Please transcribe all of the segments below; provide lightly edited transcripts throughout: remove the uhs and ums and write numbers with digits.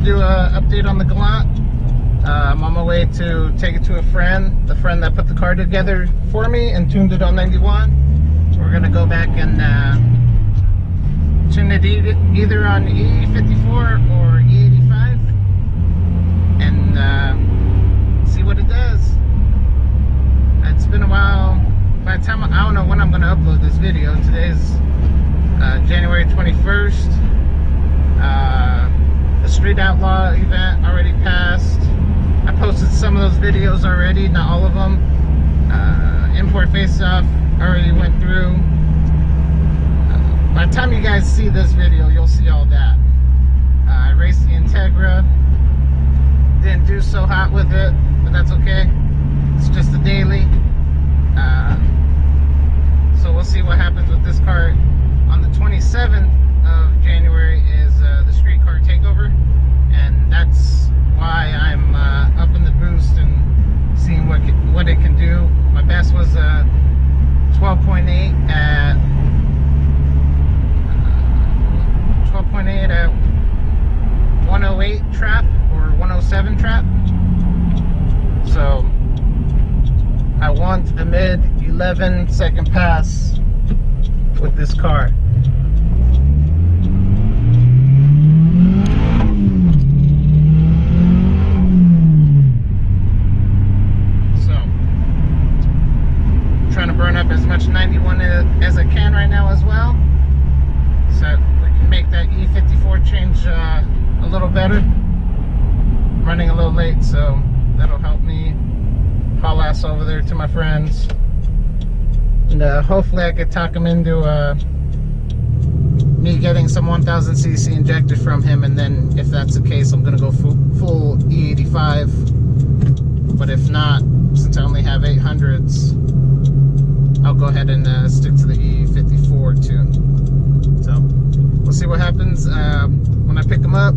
do an update on the Galant. I'm on my way to take it to a friend, the friend that put the car together for me and tuned it on 91. We're gonna go back and tune it either on E54 or E85 and see what it does. It's been a while. By the time I don't know when I'm gonna upload this video. Today's January 21st. The Street Outlaw event already passed. I posted some of those videos already, not all of them. Import face-off already went through. By the time you guys see this video, you'll see all that. I raced the Integra. Didn't do so hot with it, but that's okay. It's just a daily. So we'll see what happens with this car. On the 27th of January is the street car takeover, and that's why I'm up in the boost and seeing what it can do. My best was 12.8 at 108 trap or 107 trap. So I want a mid 11-second pass with this car. Trying to burn up as much 91 as I can right now as well, so we can make that E54 change a little better. I'm running a little late, so that'll help me haul ass over there to my friends, and hopefully I could talk him into me getting some 1000cc injectors from him, and then if that's the case, I'm gonna go full E85. But if not, since I only have 800s, I'll go ahead and stick to the E54 tune. So we'll see what happens when I pick them up.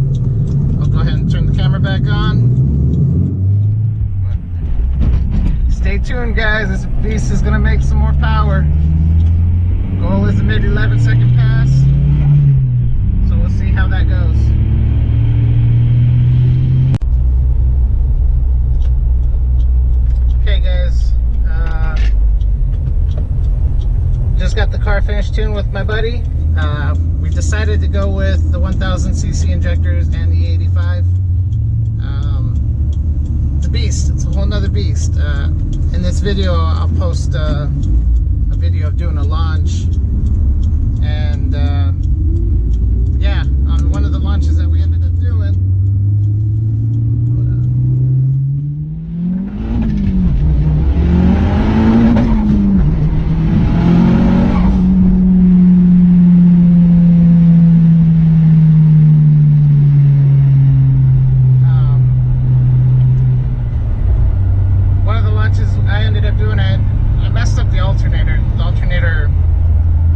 I'll go ahead and turn the camera back on. Stay tuned, guys. This beast is gonna make some more power. Goal is a mid 11-second pass, so we'll see how that goes. Okay, guys. Just got the car finished tuned with my buddy. We decided to go with the 1000cc injectors and the E85. It's a beast. It's a whole nother beast. In this video, I'll post a video of doing a launch, and yeah, on one of the launches that we ended up doing.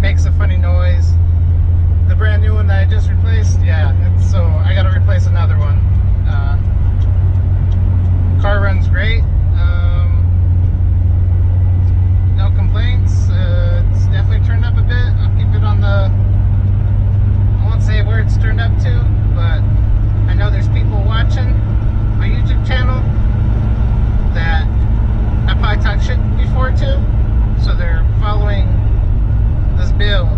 Makes a funny noise. The brand new one that I just replaced, yeah, so I gotta replace another one. Car runs great. No complaints. It's definitely turned up a bit. I'll keep it on the, I won't say where it's turned up to, but I know there's people watching my YouTube channel that I probably talked shit before too, so they're following this build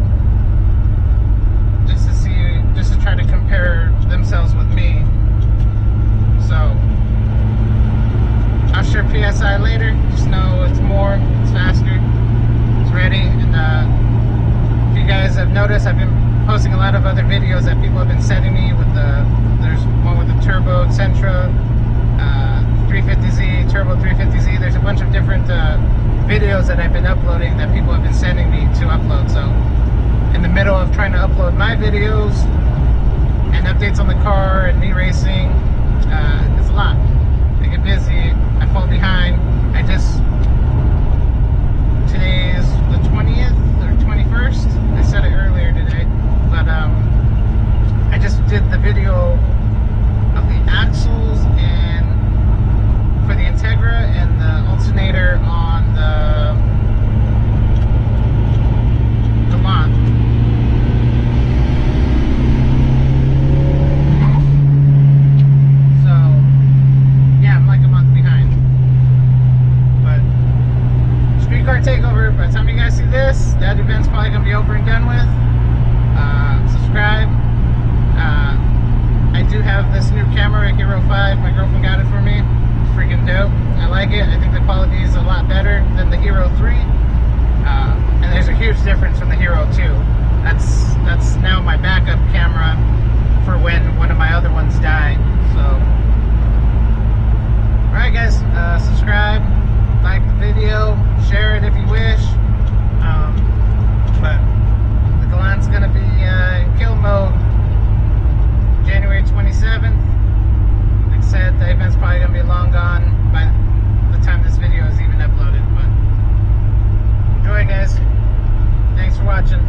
just to try to compare themselves with me. So I'll share PSI later. Just know it's more, it's faster, it's ready. And if you guys have noticed, I've been posting a lot of other videos that people have been sending me with there's one with the turbo Sentra 350Z, turbo 350Z. There's a bunch of different videos that I've been uploading that people have been sending me to upload. So in the middle of trying to upload my videos and updates on the car and me racing, it's a lot. I get busy, I fall behind. Today is the 20th or 21st. I said it earlier today, but I just did the video of the axles and for the Integra and the alternator on the Galant. quality is a lot better than the Hero 3. And there's a huge difference from the Hero 2. That's now my backup camera for when one of my other ones died. So, alright guys, subscribe, like the video, share it if you wish. But the Galant's gonna be in kill mode January 27th. Like I said, the event's probably gonna be long gone by the time this video is even uploaded. But enjoy, guys. Thanks for watching.